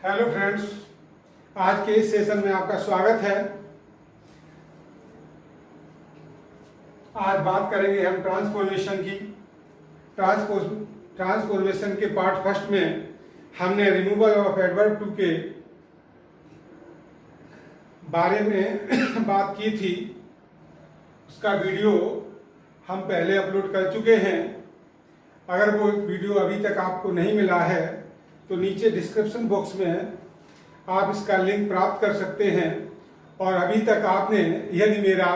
Hello friends, आज के इस सेशन में आपका स्वागत है। आज बात करेंगे हम ट्रांसफॉर्मेशन की। ट्रांसफॉर्मेशन के पार्ट फर्स्ट में हमने रिमूवल ऑफ एडवर्ब टू के बारे में बात की थी। उसका वीडियो हम पहले अपलोड कर चुके हैं। अगर वो वीडियो अभी तक आपको नहीं मिला है तो नीचे डिस्क्रिप्शन बॉक्स में आप इसका लिंक प्राप्त कर सकते हैं। और अभी तक आपने यदि मेरा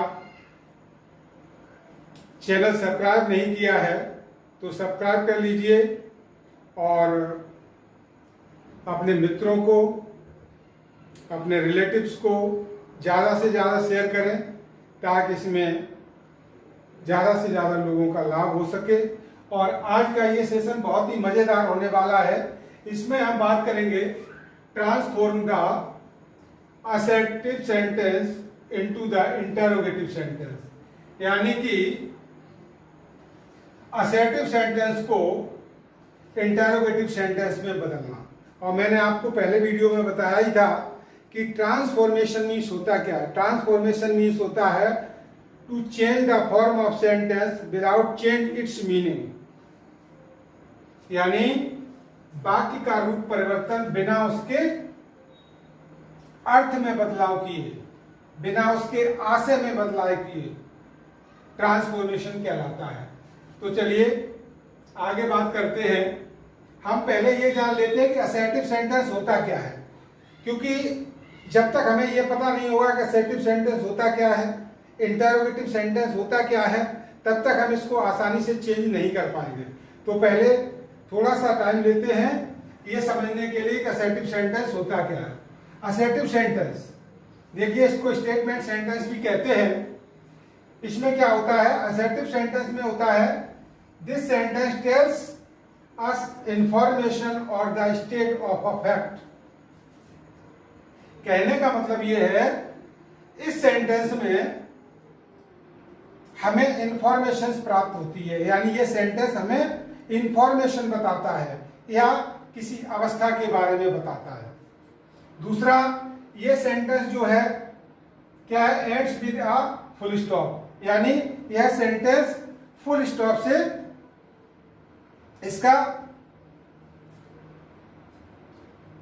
चैनल सब्सक्राइब नहीं किया है तो सब्सक्राइब कर लीजिए और अपने मित्रों को, अपने रिलेटिव्स को ज़्यादा से ज़्यादा शेयर करें ताकि इसमें ज़्यादा से ज़्यादा लोगों का लाभ हो सके। और आज का ये सेशन बहुत ही मज़ेदार होने वाला है। इसमें हम बात करेंगे transform the assertive sentence into the interrogative sentence, यानी कि असर्टिव सेंटेंस को इंटरोगेटिव सेंटेंस में बदलना। और मैंने आपको पहले वीडियो में बताया ही था कि ट्रांसफॉर्मेशन मीन्स होता क्या है। ट्रांसफॉर्मेशन मीन्स होता है to change the form of sentence without change its meaning, यानी वाक्य का रूप परिवर्तन बिना उसके अर्थ में बदलाव किए, बिना उसके आशय में बदलाव किए ट्रांसफॉर्मेशन कहलाता है। तो चलिए आगे बात करते हैं। हम पहले ये जान लेते हैं कि असर्टिव सेंटेंस होता क्या है, क्योंकि जब तक हमें ये पता नहीं होगा कि असर्टिव सेंटेंस होता क्या है, इंटरोगेटिव सेंटेंस होता क्या है, तब तक हम इसको आसानी से चेंज नहीं कर पाएंगे। तो पहले थोड़ा सा टाइम लेते हैं ये समझने के लिए कि असर्टिव सेंटेंस होता क्या है। असर्टिव सेंटेंस, देखिए इसको स्टेटमेंट सेंटेंस भी कहते हैं। इसमें क्या होता है, असर्टिव सेंटेंस में होता है this sentence tells us information और the state of a fact. कहने का मतलब ये है इस सेंटेंस में हमें इंफॉर्मेशन प्राप्त होती है, यानी ये सेंटेंस हमें इंफॉर्मेशन बताता है या किसी अवस्था के बारे में बताता है। दूसरा, ये सेंटेंस जो है क्या है, ends with a full stop, यानी यह सेंटेंस फुल स्टॉप से इसका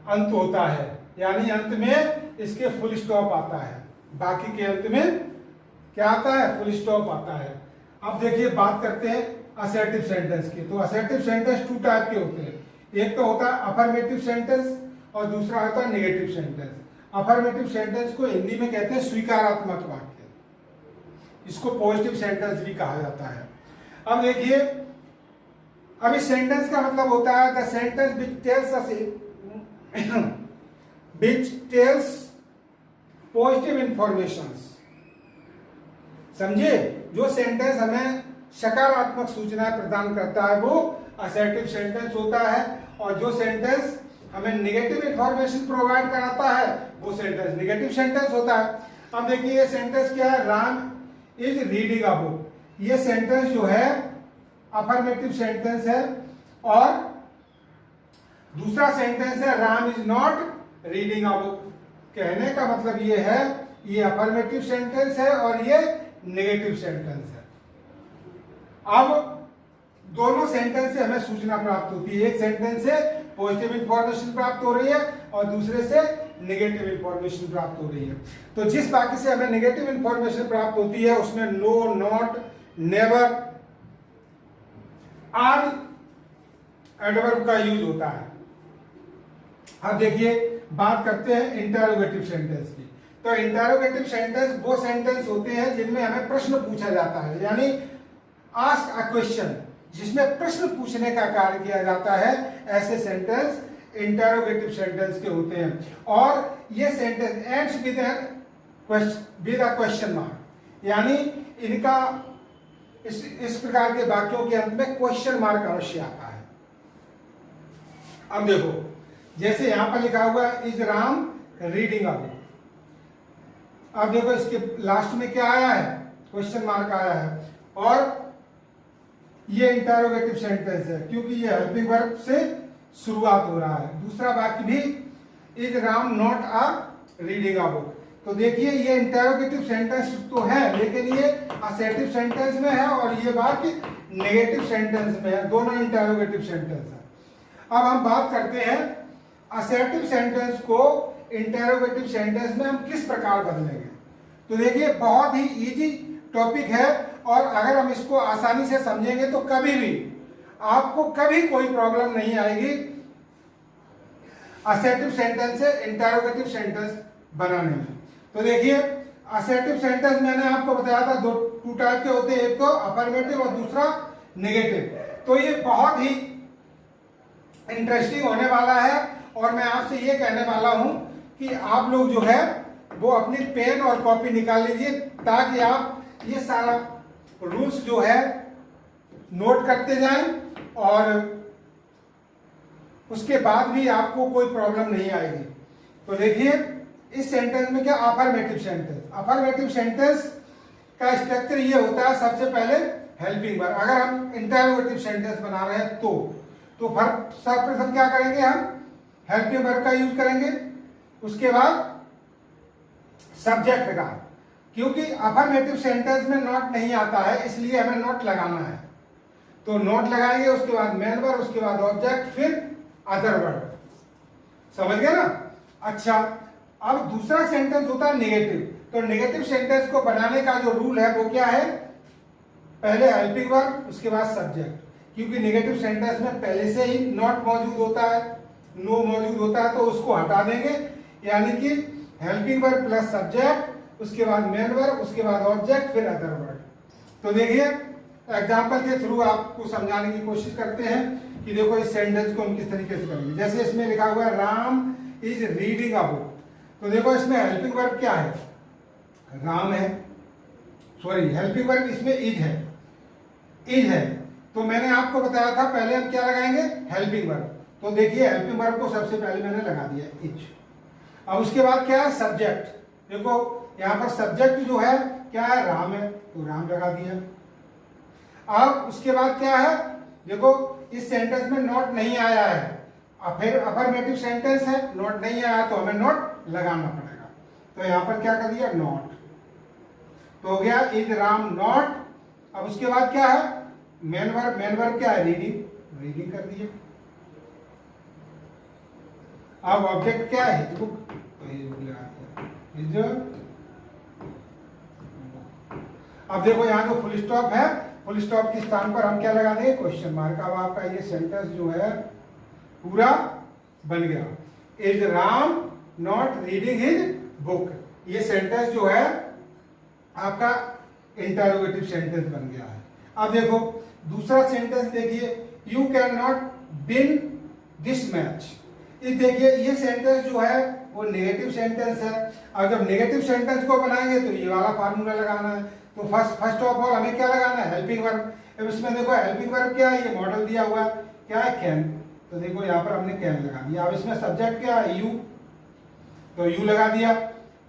अंत होता है, यानी अंत में इसके फुल स्टॉप आता है। बाकी के अंत में क्या आता है, फुल स्टॉप आता है। अब देखिए बात करते हैं असर्टिव सेंटेंस की। तो असर्टिव सेंटेंस टू टाइप के होते हैं। एक तो होता है अफर्मेटिव सेंटेंस और दूसरा होता है नेगेटिव सेंटेंस। अफर्मेटिव सेंटेंस को हिंदी में कहते हैं स्वीकारात्मक वाक्य, इसको पॉजिटिव सेंटेंस भी कहा जाता है। अब देखिए, अब इस सेंटेंस का मतलब होता है the sentence which tells positive informations. समझे, जो सेंटेंस हमें सकारात्मक सूचनाएं प्रदान करता है वो असर्टिव सेंटेंस होता है, और जो सेंटेंस हमें नेगेटिव इंफॉर्मेशन प्रोवाइड कराता है वो सेंटेंस नेगेटिव सेंटेंस होता है। अब देखिए ये सेंटेंस क्या है, Ram is reading a book. ये सेंटेंस जो है अफर्मेटिव सेंटेंस है, और दूसरा सेंटेंस है Ram is not reading a book. कहने का मतलब ये है ये अफर्मेटिव सेंटेंस है और ये नेगेटिव सेंटेंस है। अब दोनों सेंटेंस से हमें सूचना प्राप्त होती है। एक सेंटेंस से पॉजिटिव इंफॉर्मेशन प्राप्त हो रही है और दूसरे से नेगेटिव इंफॉर्मेशन प्राप्त हो रही है। तो जिस वाक्य से हमें नेगेटिव इंफॉर्मेशन प्राप्त होती है उसमें नो, नॉट, नेवर आदि एडवर्ब का यूज होता है। अब देखिए बात करते हैं इंटरोगेटिव सेंटेंस की। तो इंटरोगेटिव सेंटेंस वो सेंटेंस होते हैं जिनमें हमें प्रश्न पूछा जाता है, यानी आस्क अ क्वेश्चन, जिसमें प्रश्न पूछने का कार्य किया जाता है। ऐसे सेंटेंस इंटरोगेटिव सेंटेंस के होते हैं। और ये sentence ends with a question mark, यानी इनका इस प्रकार के वाक्यों के अंत में क्वेश्चन मार्क अवश्य आता है। अब देखो, जैसे यहां पर लिखा हुआ है is Ram reading a book. अब देखो इसके लास्ट में क्या आया है, क्वेश्चन मार्क आया है, और ये इंटरोगेटिव सेंटेंस है क्योंकि ये हेल्पिंग वर्ब से शुरुआत हो रहा है। दूसरा वाक्य भी is Ram not a reading a book. तो देखिए ये इंटरोगेटिव सेंटेंस तो है, लेकिन ये असर्टिव सेंटेंस में है और ये वाक्य नेगेटिव सेंटेंस में है, दोनों इंटरोगेटिव सेंटेंस है। अब हम बात करते हैं असर्टिव सेंटेंस को इंटरोगेटिव सेंटेंस में हम किस प्रकार बदलेंगे। तो देखिए बहुत ही इजी टॉपिक है और अगर हम इसको आसानी से समझेंगे तो कभी भी आपको कभी कोई प्रॉब्लम नहीं आएगी असर्टिव सेंटेंस से इंटरोगेटिव सेंटेंस बनाने में। तो देखिए असर्टिव सेंटेंस मैंने आपको बताया था टू टाइप के होते हैं, एक तो अफर्मेटिव और दूसरा नेगेटिव। तो ये बहुत ही इंटरेस्टिंग होने वाला है और मैं आपसे ये कहने वाला हूं कि आप लोग जो है वो अपनी पेन और कॉपी निकाल लीजिए ताकि आप ये सारा रूल्स जो है नोट करते जाएं और उसके बाद भी आपको कोई प्रॉब्लम नहीं आएगी। तो देखिए इस सेंटेंस में क्या अफर्मेटिव सेंटेंस का स्ट्रक्चर ये होता है, सबसे पहले हेल्पिंग वर्ब। अगर हम इंटरोगेटिव सेंटेंस बना रहे हैं तो सर्वप्रथम क्या करेंगे, हम हेल्पिंग वर्ब का यूज करेंगे, उसके बाद सब्जेक्ट का, क्योंकि अफर्मेटिव सेंटेंस में नॉट नहीं आता है इसलिए हमें नॉट लगाना है। तो नॉट लगाएंगे, उसके बाद मेन वर्ब, उसके बाद ऑब्जेक्ट, फिर अदर वर्ड। समझ गए ना। अच्छा अब दूसरा सेंटेंस होता है नेगेटिव। तो नेगेटिव सेंटेंस को बनाने का जो रूल है वो क्या है, पहले हेल्पिंग वर्ब उसके बाद सब्जेक्ट, क्योंकि नेगेटिव सेंटेंस में पहले से ही नॉट मौजूद होता है, नो मौजूद होता है, तो उसको हटा देंगे, यानी कि हेल्पिंग वर्ब प्लस सब्जेक्ट, उसके बाद मेन वर्ब, उसके बाद ऑब्जेक्ट, फिर अदर वर्ड। तो देखिए एग्जाम्पल के थ्रू आपको समझाने की कोशिश करते हैं कि देखो इस सेंटेंस को हम किस तरीके से करेंगे। जैसे इसमें लिखा हुआ है Ram is reading a book. तो देखो इसमें हेल्पिंग वर्ब क्या है, राम है, सॉरी हेल्पिंग वर्ब इसमें इज है। तो मैंने आपको बताया था पहले हम क्या लगाएंगे, हेल्पिंग वर्ब। तो देखिए हेल्पिंग वर्ब को सबसे पहले मैंने लगा दिया इज। अब उसके बाद क्या है, सब्जेक्ट। देखो यहाँ पर सब्जेक्ट जो है क्या है, राम है, तो राम लगा दिया। अब उसके बाद क्या है, देखो इस सेंटेंस में नॉट नहीं आया है, अब फिर अफर्मेटिव सेंटेंस है, नॉट नहीं आया तो हमें नॉट लगाना पड़ेगा। तो यहाँ पर क्या कर दिया, नॉट। तो हो गया इज राम नॉट। अब उसके बाद क्या है, मेन वर्ब क्या है, रीडिंग कर दिया। अब ऑब्जेक्ट क्या है, हिज बुक, तो हिज बुक लगा दिया, हिज। अब देखो यहाँ जो फुल स्टॉप है, फुल स्टॉप के स्थान पर हम क्या लगा देंगे, क्वेश्चन मार्क। अब आपका ये सेंटेंस जो है पूरा बन गया, is Ram not reading his book. ये सेंटेंस जो है आपका इंटरोगेटिव सेंटेंस बन गया है। अब देखो दूसरा सेंटेंस देखिए, you can not win this match. इस देखिए ये सेंटेंस जो है वो नेगेटिव सेंटेंस है। अब जब नेगेटिव सेंटेंस को बनाएंगे तो ये वाला फार्मूला लगाना है। तो फर्स्ट ऑफ ऑल हमें क्या लगाना है, हेल्पिंग वर्ब। अब इसमें देखो हेल्पिंग वर्ब क्या है, ये मॉडल दिया हुआ है, क्या है, कैन। तो देखो यहाँ पर हमने कैन लगा दिया। अब इसमें सब्जेक्ट क्या है, यू, तो यू लगा दिया।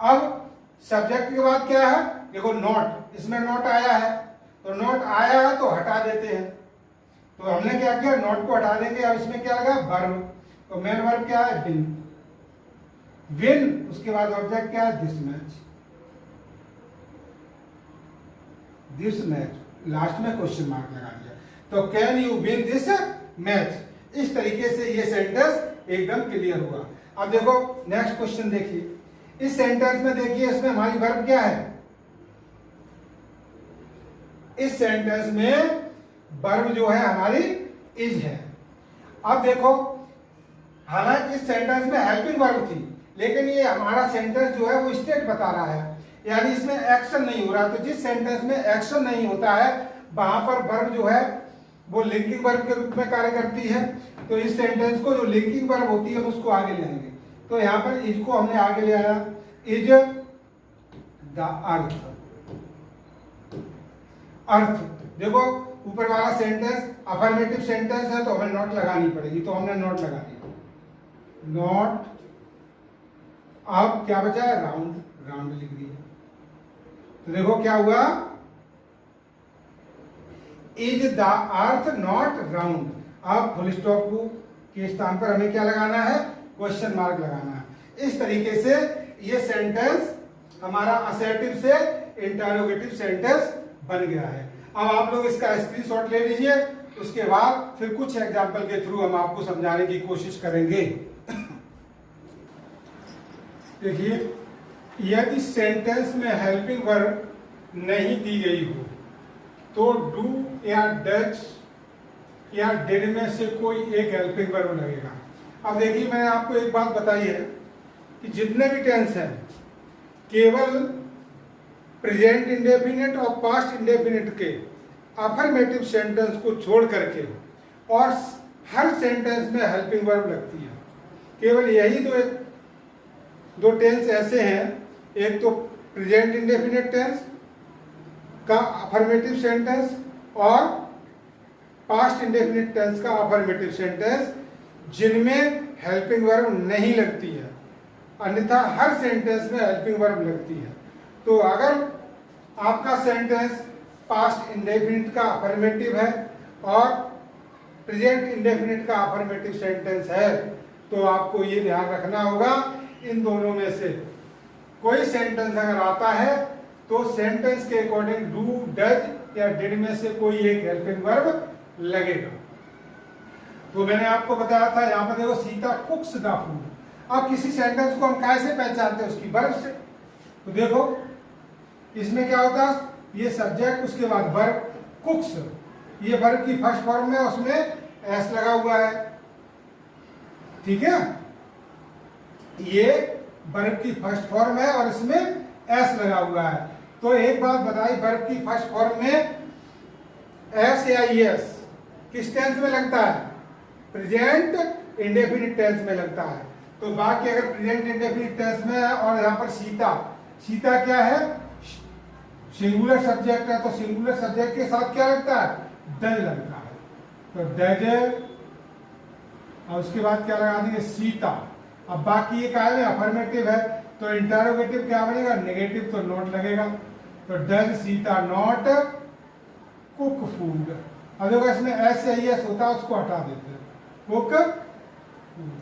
अब सब्जेक्ट के बाद क्या है, देखो नॉट, इसमें नॉट आया है, तो नॉट आया है तो हटा देते हैं। तो हमने क्या किया, नॉट को हटा देंगे। अब इसमें क्या लगा, वर्ब। तो मेन वर्ब क्या है, विन। उसके बाद ऑब्जेक्ट क्या है, दिस मैच। लास्ट में क्वेश्चन मार्क लगा दिया। तो can you win this match. इस तरीके से ये सेंटेंस एकदम क्लियर हुआ। अब देखो नेक्स्ट क्वेश्चन देखिए, इस सेंटेंस में देखिए इसमें हमारी वर्ब क्या है, इस सेंटेंस में वर्ब जो है हमारी इज है। अब देखो हालांकि इस सेंटेंस में हेल्पिंग वर्ब थी, लेकिन ये हमारा सेंटेंस जो है वो स्टेट बता रहा है, यानी इसमें एक्शन नहीं हो रहा। तो जिस सेंटेंस में एक्शन नहीं होता है वहां पर वर्ब जो है वो लिंकिंग वर्ब के रूप में कार्य करती है। तो इस सेंटेंस को जो लिंकिंग वर्ब होती है उसको आगे ले आएंगे। तो यहाँ पर इज को हमने आगे ले आया, इज द अर्थ। देखो ऊपर वाला सेंटेंस अफर्मेटिव सेंटेंस है तो हमें नॉट लगानी पड़ेगी, तो हमने नॉट लगा दिया, नॉट। अब क्या बचा है, राउंड लिख दिया। तो देखो क्या हुआ, is the earth not round. अब फुल स्टॉप को के स्थान पर हमें क्या लगाना है, क्वेश्चन मार्क लगाना है। इस तरीके से ये सेंटेंस हमारा असर्टिव से इंटरोगेटिव सेंटेंस बन गया है। अब आप लोग इसका स्क्रीनशॉट ले लीजिए, उसके बाद फिर कुछ एग्जाम्पल के थ्रू हम आपको समझाने की कोशिश करेंगे। देखिए, यदि सेंटेंस में हेल्पिंग वर्ब नहीं दी गई हो तो डू या डज या डिड में से कोई एक हेल्पिंग वर्ब लगेगा। अब देखिए, मैंने आपको एक बात बताई है कि जितने भी टेंस हैं केवल प्रेजेंट इंडेफिनिट और पास्ट इंडेफिनिट के अफर्मेटिव सेंटेंस को छोड़ करके और हर सेंटेंस में हेल्पिंग वर्ब लगती है। केवल यही दो टेंस ऐसे हैं, एक तो प्रेजेंट इंडेफिनिट टेंस का अफर्मेटिव सेंटेंस और पास्ट इंडेफिनिट टेंस का अफर्मेटिव सेंटेंस, जिनमें हेल्पिंग वर्ब नहीं लगती है, अन्यथा हर सेंटेंस में हेल्पिंग वर्ब लगती है। तो अगर आपका सेंटेंस पास्ट इंडेफिनिट का अफर्मेटिव है और प्रेजेंट इंडेफिनिट का अफर्मेटिव सेंटेंस है, तो आपको ये ध्यान रखना होगा इन दोनों में से कोई सेंटेंस अगर आता है तो सेंटेंस के अकॉर्डिंग डू, डज या डिड में से कोई एक हेल्पिंग वर्ब लगेगा। तो मैंने आपको बताया था, यहाँ पर देखो, सीता कुक्स द फूड। अब किसी सेंटेंस को हम कैसे पहचानते हैं? उसकी वर्ब से। तो देखो, इसमें क्या होता है, ये सब्जेक्ट, उसके बाद वर्ब कुक्स, ये वर्ब की फर्स्ट फॉर्म में, उसमें एस लगा हुआ है, ठीक है। ये वर्ब की फर्स्ट फॉर्म है और इसमें एस लगा हुआ है। तो एक बात बताई, वर्ब की फर्स्ट फॉर्म में एस या एस किस टेंस में लगता है? प्रेजेंट इंडेफिनिट टेंस में लगता है। तो बाकी अगर प्रेजेंट इंडेफिनिट टेंस में है और यहाँ पर सीता, सीता क्या है? सिंगुलर सब्जेक्ट है, तो सिंगुलर सब्जेक्ट के साथ क्या लगता है? डज लगता है। तो डज, और उसके बाद क्या लगा देंगे? सीता। अब बाकी ये क्या है? अफर्मेटिव है, तो इंटरोगेटिव क्या बनेगा? नेगेटिव, तो नॉट लगेगा। तो does Sita not cook food. अब देखो, इसमें एस या एस होता है, उसको हटा देते हैं, कुक फूड।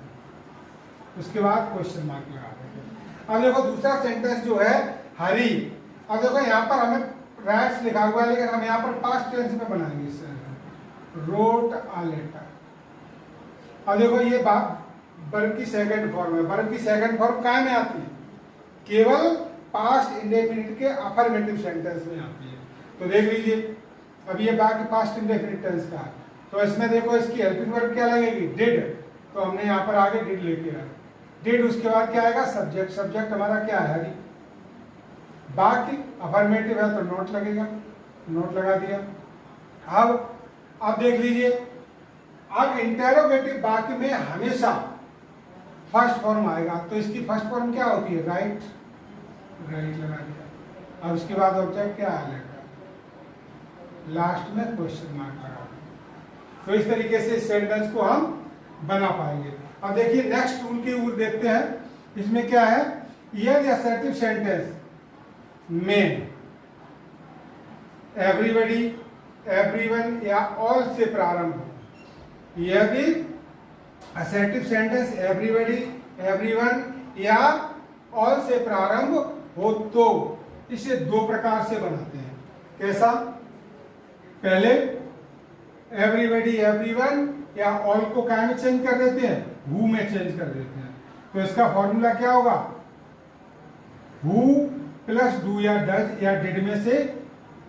उसके बाद क्वेश्चन मार्क लगा देंगे। अब देखो, दूसरा सेंटेंस जो है हरी। अब देखो, यहाँ पर हमें राइट्स लिखा हुआ है, लेकिन हम यहाँ पर पास्ट टेंस में बनाएंगे इस सेंटेंस, रोट अ लेटर। अब देखो, ये वर्ब की सेकंड फॉर्म है। वर्ब की सेकंड फॉर्म काय में आती है? केवल पास्ट इंडेफिनिट के अफर्मेटिव सेंटेंस में आती है। तो देख लीजिए, अब ये बाकी पास्ट इंडेफिनिट टेंस का है, तो इसमें देखो, इसकी हेल्पिंग वर्ब क्या लगेगी? डिड। तो हमने यहाँ पर आगे डिड लेके आया, डिड। उसके बाद क्या आएगा? सब्जेक्ट। सब्जेक्ट हमारा क्या है? हरी। बाकी अफर्मेटिव है तो नोट लगेगा, नोट लगा दिया। अब देख लीजिए, अब इंटेरोगेटिव बाकी में हमेशा फर्स्ट फॉर्म आएगा, तो इसकी फर्स्ट फॉर्म क्या होती है? राइट, राइट लगा दिया। अब उसके बाद ऑब्जेक्ट क्या आएगा? लास्ट में क्वेश्चन मार्क लगा दिया। तो इस तरीके से इस सेंटेंस को हम बना पाएंगे। अब देखिए, नेक्स्ट टूल की ओर देखते हैं। इसमें क्या है? यदि असर्टिव सेंटेंस में एवरीबॉडी, एवरीवन या ऑल से प्रारंभ हो, यदि असर्टिव सेंटेंस एवरीबॉडी, एवरीवन या ऑल से प्रारंभ हो तो इसे दो प्रकार से बनाते हैं। कैसा? पहले एवरीबॉडी, एवरीवन या ऑल को क्या में चेंज कर देते हैं? हु में चेंज कर देते हैं। तो इसका फॉर्मूला क्या होगा? हु प्लस डू या डज या डिड में से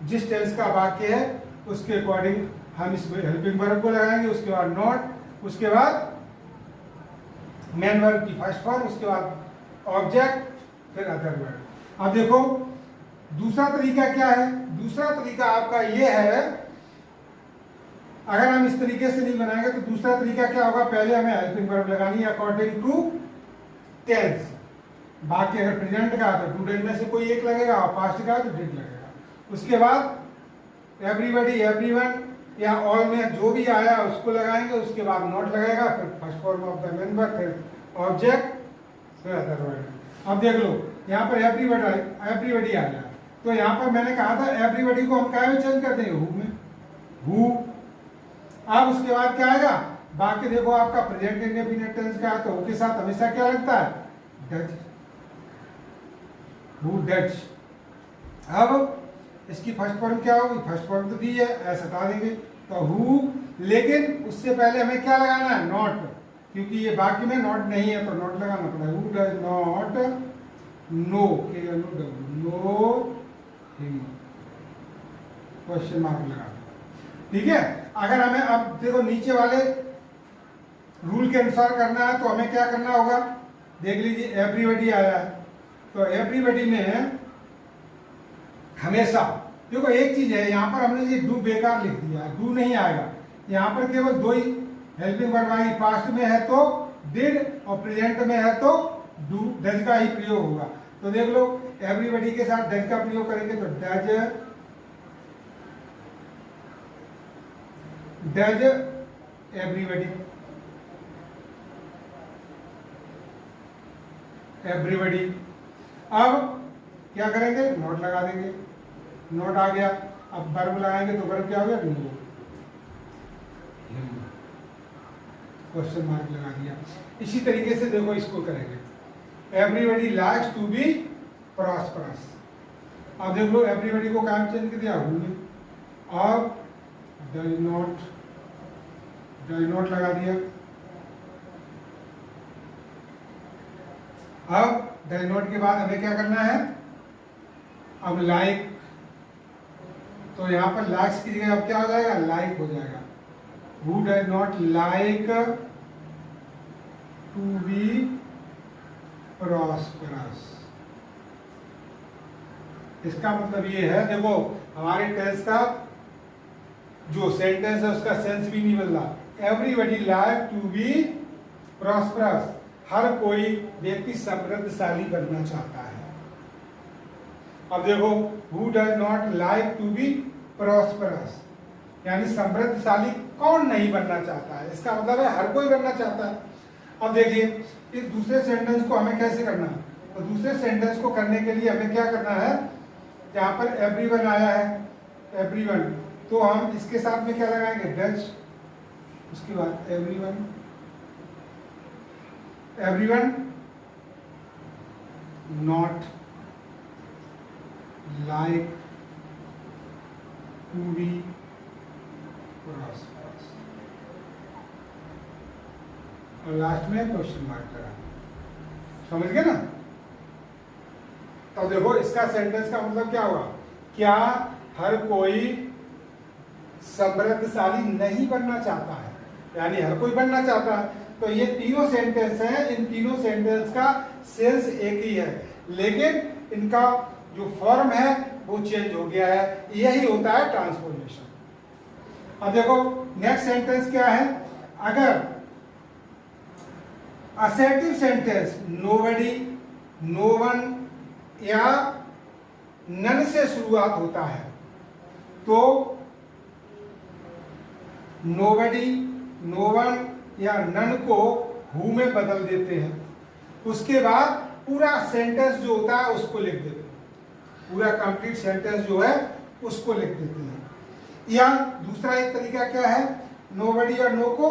जिस टेंस का वाक्य है उसके अकॉर्डिंग हम इस हेल्पिंग वर्ब को लगाएंगे, उसके बाद नॉट, उसके बाद मेन वर्ब की फर्स्ट फॉर्म, उसके बाद ऑब्जेक्ट, फिर अदर वर्ब। अब देखो, दूसरा तरीका क्या है? दूसरा तरीका आपका ये है, अगर हम इस तरीके से नहीं बनाएंगे तो दूसरा तरीका क्या होगा? पहले हमें हेल्पिंग वर्ब लगानी है अकॉर्डिंग टू टेंस। बाकी अगर प्रेजेंट का तो टू डेज में से कोई एक लगेगा और पास्ट का तो डिड लगेगा। उसके बाद एवरीबॉडी, एवरीवन या ऑल में जो भी आया उसको लगाएंगे, उसके बाद नॉट लगेगा, फिर first form of the main verb, फिर ऑब्जेक्ट, फिर अदर वर्ब। अब देख लो, यहाँ पर एवरीबॉडी आ गया, तो यहाँ पर मैंने कहा था एवरीबॉडी को हम क्या में चेंज कर देंगे? हु में, हु। अब उसके बाद क्या आएगा? बाकी देखो आपका प्रेजेंट इंडेफिनिट टेंस का है तो वो के साथ हमेशा क्या लगता है, डज, हु डज। अब इसकी फर्स्ट फॉर्म क्या होगी, फर्स्ट फॉर्म तो दी है, ऐसा हटा देंगे तो हु, लेकिन उससे पहले हमें क्या लगाना है, नॉट, क्योंकि ये बाकी में नॉट नहीं है तो नॉट लगाना पड़ेगा। Who does not know, know him, question mark लगा, ठीक है। अगर हमें अब देखो नीचे वाले रूल के अनुसार करना है तो हमें क्या करना होगा, देख लीजिए एवरीबॉडी आया है तो एवरीबॉडी में हमेशा देखो एक चीज है, यहाँ पर हमने ये डू बेकार लिख दिया, डू नहीं आएगा, यहाँ पर केवल दो ही हेल्पिंग वर्ब आएगी, पास्ट में है तो डिड और प्रेजेंट में है तो डू, डज का ही प्रयोग होगा। तो देख लो एवरीबॉडी के साथ डज का प्रयोग करेंगे तो डज एवरीबॉडी, एवरीबॉडी। अब क्या करेंगे, नोट लगा देंगे, नोट आ गया। अब वर्ब लगाएंगे तो वर्ब क्या हो गया, नो, क्वेश्चन मार्क लगा दिया। इसी तरीके से देखो इसको करेंगे, everybody likes to be prosperous. अब देख लो एवरीबॉडी को काम चेंज कर दिया हु में, अब डज नॉट लगा दिया। अब डज नॉट के बाद हमें क्या करना है, अब लाइक, तो यहां पर लाइक्स की जगह अब क्या हो जाएगा, लाइक हो जाएगा। Who does not like to be prosperous. इसका मतलब ये है, देखो हमारे टेंस का जो सेंटेंस है उसका सेंस भी नहीं बदला। Everybody like to be prosperous, हर कोई व्यक्ति समृद्धशाली बनना चाहता है। अब देखो who does not like to be prosperous, यानी समृद्धशाली कौन नहीं बनना चाहता है, इसका मतलब है हर कोई बनना चाहता है। अब देखिए इस दूसरे सेंटेंस को हमें कैसे करना है, तो दूसरे सेंटेंस को करने के लिए हमें क्या करना है, यहाँ पर एवरीवन आया है, एवरीवन, तो हम इसके साथ में क्या लगाएंगे, डज, उसके बाद everyone, everyone not like to be prosperous, और लास्ट में क्वेश्चन मार्क लगा, समझ गए ना। तो देखो इसका सेंटेंस का मतलब क्या हुआ, क्या हर कोई समृद्धशाली नहीं बनना चाहता है, यानी हर कोई बनना चाहता है। तो ये तीनों सेंटेंस हैं, इन तीनों सेंटेंस का सेंस एक ही है, लेकिन इनका जो फॉर्म है वो चेंज हो गया है, यही होता है ट्रांसफॉर्मेशन। अब देखो नेक्स्ट सेंटेंस क्या है, अगर assertive sentence nobody, no one या नन से शुरुआत होता है तो नोबडी, नो वन या नन को हु में बदल देते हैं, उसके बाद पूरा सेंटेंस जो होता है उसको लिख देते हैं, पूरा कंप्लीट सेंटेंस जो है उसको लिख देते हैं। या दूसरा एक तरीका क्या है, नोबडी और नो को,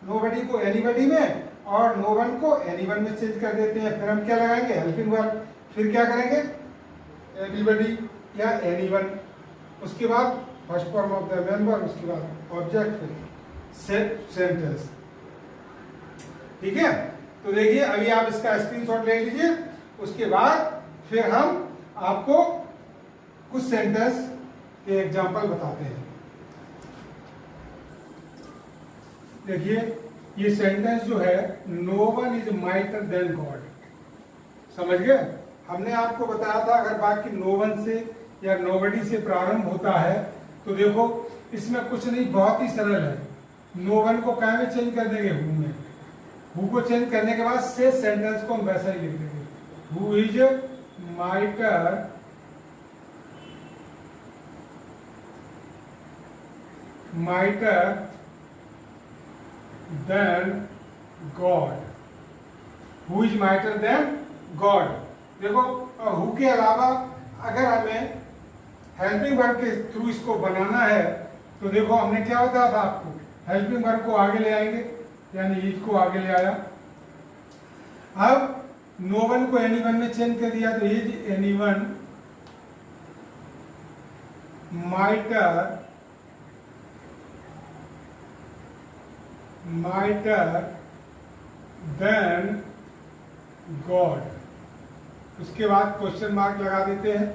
नोबडी को एनीबडी में और नो वन को एनीवन में चेंज कर देते हैं, फिर हम क्या लगाएंगे, हेल्पिंग वर्ब, फिर क्या करेंगे, एनीबडी या एनीवन, उसके बाद first form of the member, उसके बाद ऑब्जेक्ट, फिर सेंटेंस, ठीक है। तो देखिए अभी आप इसका स्क्रीनशॉट ले लीजिए, उसके बाद फिर हम आपको कुछ सेंटेंस के एग्जांपल बताते हैं। देखिए ये सेंटेंस जो है, no one is mightier than God, समझ गए। हमने आपको बताया था अगर वाक्य नो वन से या नोबडी से प्रारंभ होता है तो देखो इसमें कुछ नहीं, बहुत ही सरल है। नो वन को क्या में चेंज कर देंगे, हु में, हु को चेंज करने के बाद से सेंटेंस को हम वैसा ही लिख देंगे, who is mightier than God, who is mightier than God. देखो हु के अलावा अगर हमें हेल्पिंग वर्ब के थ्रू इसको बनाना है तो देखो हमने क्या बताया था आपको, हेल्पिंग वर्ब को आगे ले आएंगे, यानी इज को आगे ले आया। अब नो वन को एनी वन में चेंज कर दिया, तो is any one mightier than God. उसके बाद क्वेश्चन मार्क लगा देते हैं।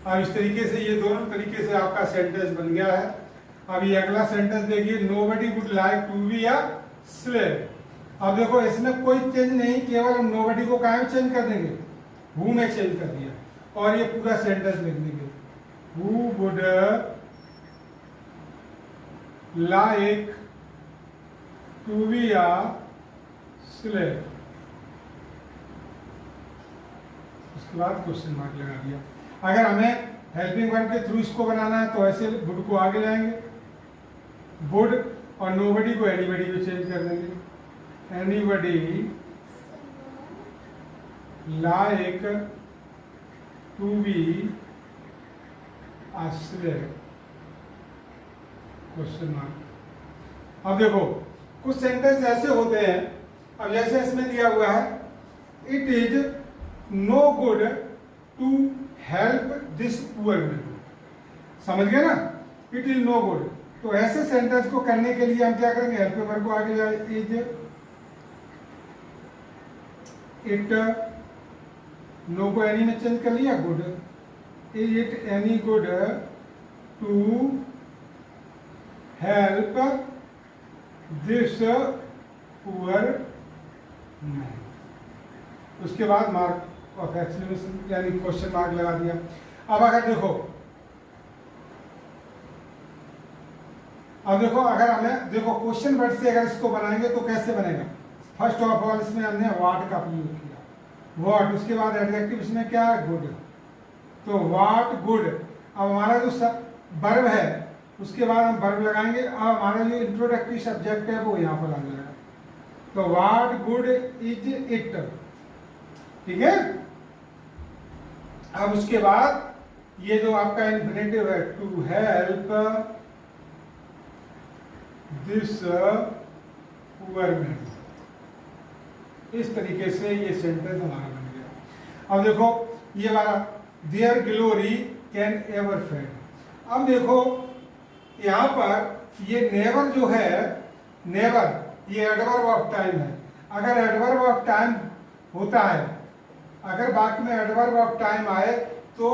अब इस तरीके से ये दोनों तरीके से आपका सेंटेंस बन गया है। अब ये अगला सेंटेंस देखिए, nobody would like to be a slave. अब देखो इसमें कोई चेंज नहीं, केवल हम नोबडी को कहाँ में चेंज कर देंगे, हु में चेंज कर दिया, और ये पूरा सेंटेंस लिख देंगे, who would like to be a slave. उसके बाद क्वेश्चन मार्क लगा दिया। अगर हमें हेल्पिंग वर्ब के थ्रू इसको बनाना है तो ऐसे वुड को आगे लाएंगे, वुड, और नोबडी को एनीबडी में चेंज कर देंगे, anybody like to be a slave, question mark. अब देखो कुछ सेंटेंस ऐसे होते हैं, अब जैसे इसमें दिया हुआ है, it is no good to help this poor man. समझ गए ना, इट इज नो गुड। तो ऐसे सेंटेंस को करने के लिए हम क्या करेंगे, हेल्प वर्ब को आगे जाए, इज इट, नो को एनी में चेंज कर लिया, good, is it any good to help this poor man. उसके बाद मार्क ऑफ एक्सक्लेमेशन यानी क्वेश्चन मार्क लगा दिया। अब अगर देखो, अगर हमें देखो क्वेश्चन वर्ड से अगर इसको बनाएंगे तो कैसे बनेगा। फर्स्ट ऑफ ऑल इसमें हमने व्हाट का प्रयोग किया, व्हाट, उसके बाद एडजेक्टिव इसमें क्या है, गुड, तो व्हाट गुड। अब हमारा जो वर्ब है उसके बाद हम वर्ब लगाएंगे, अब हमारा जो इंट्रोडक्टरी सब्जेक्ट है वो यहाँ पर आ जाएगा, तो व्हाट गुड इज इट, ठीक है। अब उसके बाद ये जो आपका इंफिनिटिव है, to help this poor man, इस तरीके से ये सेंटेंस हमारा बन गया। अब देखो ये वाला, their glory can ever fade. अब देखो यहाँ पर ये नेवर जो है, नेवर ये एडवर्ब ऑफ टाइम है। अगर एडवर्ब ऑफ टाइम होता है, अगर वाक्य में एडवर्ब ऑफ टाइम आए तो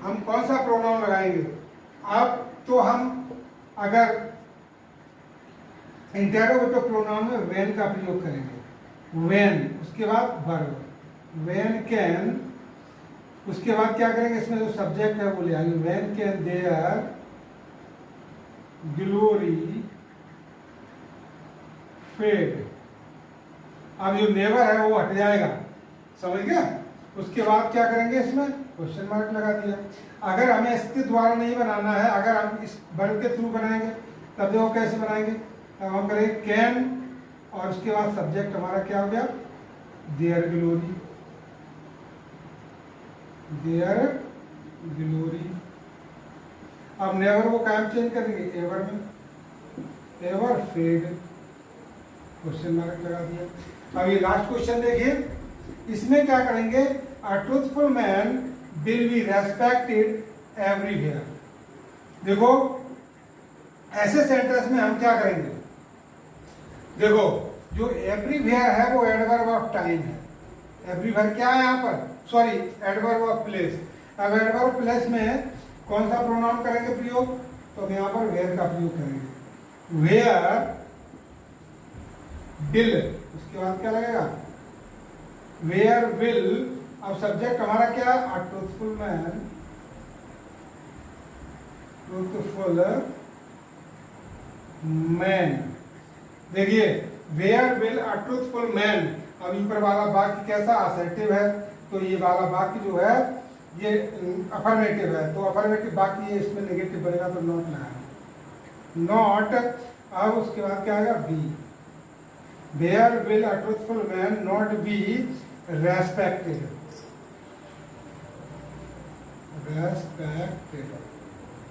हम कौन सा प्रोनाउन लगाएंगे। अब तो हम अगर इंटेरोगेटिव प्रोनाउन में व्हेन का प्रयोग करेंगे, व्हेन, उसके बाद वर्ब, व्हेन कैन, उसके बाद क्या करेंगे, इसमें जो सब्जेक्ट है वो ले आएंगे, when can their glory fade. अब जो नेवर है वो हट जाएगा, समझ गया। उसके बाद क्या करेंगे, इसमें क्वेश्चन मार्क लगा दिया। अगर हमें इसके द्वारा नहीं बनाना है, अगर हम इस वर्ब के थ्रू बनाएंगे तब देखो कैसे बनाएंगे। अब हम करेंगे कैन, और उसके बाद सब्जेक्ट हमारा क्या हो गया, देयर ग्लोरी, देयर ग्लोरी। अब नेवर को काम चेंज कर देंगे एवर में, एवर फेड, क्वेश्चन मार्क लगा दिया। अब ये लास्ट क्वेश्चन देखिए, इसमें क्या करेंगे, a truthful man will be respected everywhere. देखो ऐसे सेंटेंस में हम क्या करेंगे, देखो जो एवरीवेयर है वो एडवर्ब ऑफ टाइम है, एवरीवेयर क्या है यहाँ पर, सॉरी एडवर्ब ऑफ प्लेस। अब एडवर्ब प्लेस में कौन सा प्रोनाउन करेंगे प्रयोग, तो हम यहाँ पर वेयर का प्रयोग करेंगे, वेयर विल, उसके बाद क्या लगेगा, वेयर विल। अब सब्जेक्ट हमारा क्या, a truthful man, truthful man. देखिए where will a truthful man. अब ऊपर वाला वाक्य कैसा, असर्टिव है, तो ये वाला वाक्य जो है ये अफर्मेटिव है, तो अफर्मेटिव वाक्य ये इसमें नेगेटिव बनेगा, तो नॉट लगाना, नॉट। अब उसके बाद क्या आएगा, be, where will a truthful man not be respected, respected.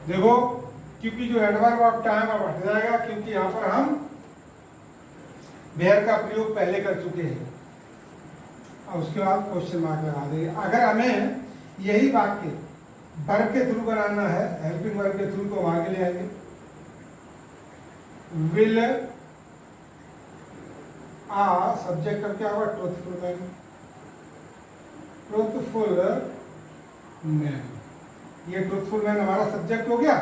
देखो क्योंकि जो एडवर्ब ऑफ टाइम अब हट जाएगा, क्योंकि यहाँ पर हम वेयर का प्रयोग पहले कर चुके हैं। और उसके बाद क्वेश्चन मार्क लगा देंगे। अगर हमें यही वाक्य वर्ब के थ्रू बनाना है, हेल्पिंग वर्ब के थ्रू, तो हम आगे ले आएंगे। विल सब्जेक्ट का क्या होगा? Truthful man. ट्रूथफुल मैन, ये ट्रूथफुल मैन हमारा सब्जेक्ट हो गया।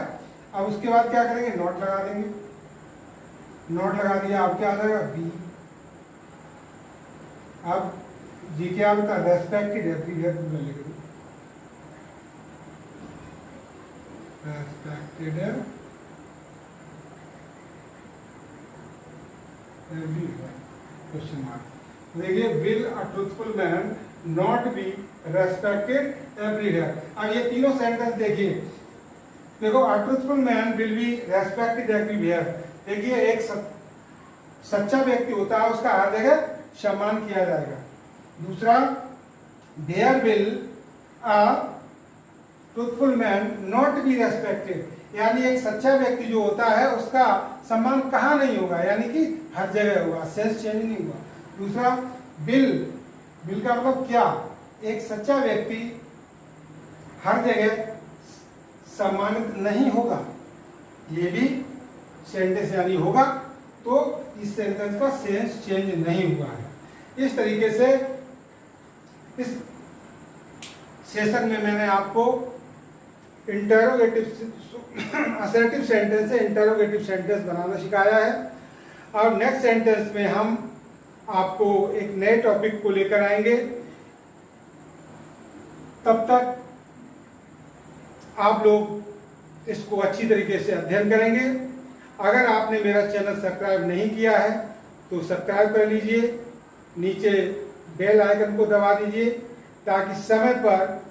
अब उसके बाद क्या करेंगे? नॉट लगा देंगे। नॉट लगा दिया, अब क्या आ जाएगा? बी। अब जी क्या होता है? रेस्पेक्टेड एवरीवेयर लिख दो। Respected everywhere question mark. देखिए, will a truthful man not be respected everywhere. अब ये तीनों सेंटेंस देखिए, देखो, a truthful man will be respected everywhere. देखिए, एक सच्चा व्यक्ति होता है, उसका हर जगह सम्मान किया जाएगा। दूसरा, there will a truthful man not be respected, यानी एक सच्चा व्यक्ति जो होता है उसका सम्मान कहाँ नहीं होगा, यानी कि हर जगह होगा, सेंस चेंज नहीं होगा। दूसरा, बिल, बिल का मतलब क्या? एक सच्चा व्यक्ति हर जगह सम्मानित नहीं होगा, ये भी सेंटेंस यानी होगा, तो इस सेंटेंस का सेंस चेंज नहीं हुआ है। इस तरीके से इस सेशन में मैंने आपको असर्टिव सेंटेंस से इंटरोगेटिव सेंटेंस बनाना सिखाया है। और नेक्स्ट सेंटेंस में हम आपको एक नए टॉपिक को लेकर आएंगे। तब तक आप लोग इसको अच्छी तरीके से अध्ययन करेंगे। अगर आपने मेरा चैनल सब्सक्राइब नहीं किया है तो सब्सक्राइब कर लीजिए, नीचे बेल आइकन को दबा दीजिए, ताकि समय पर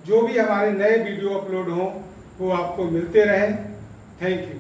जो भी हमारे नए वीडियो अपलोड हों वो आपको मिलते रहें। Thank you.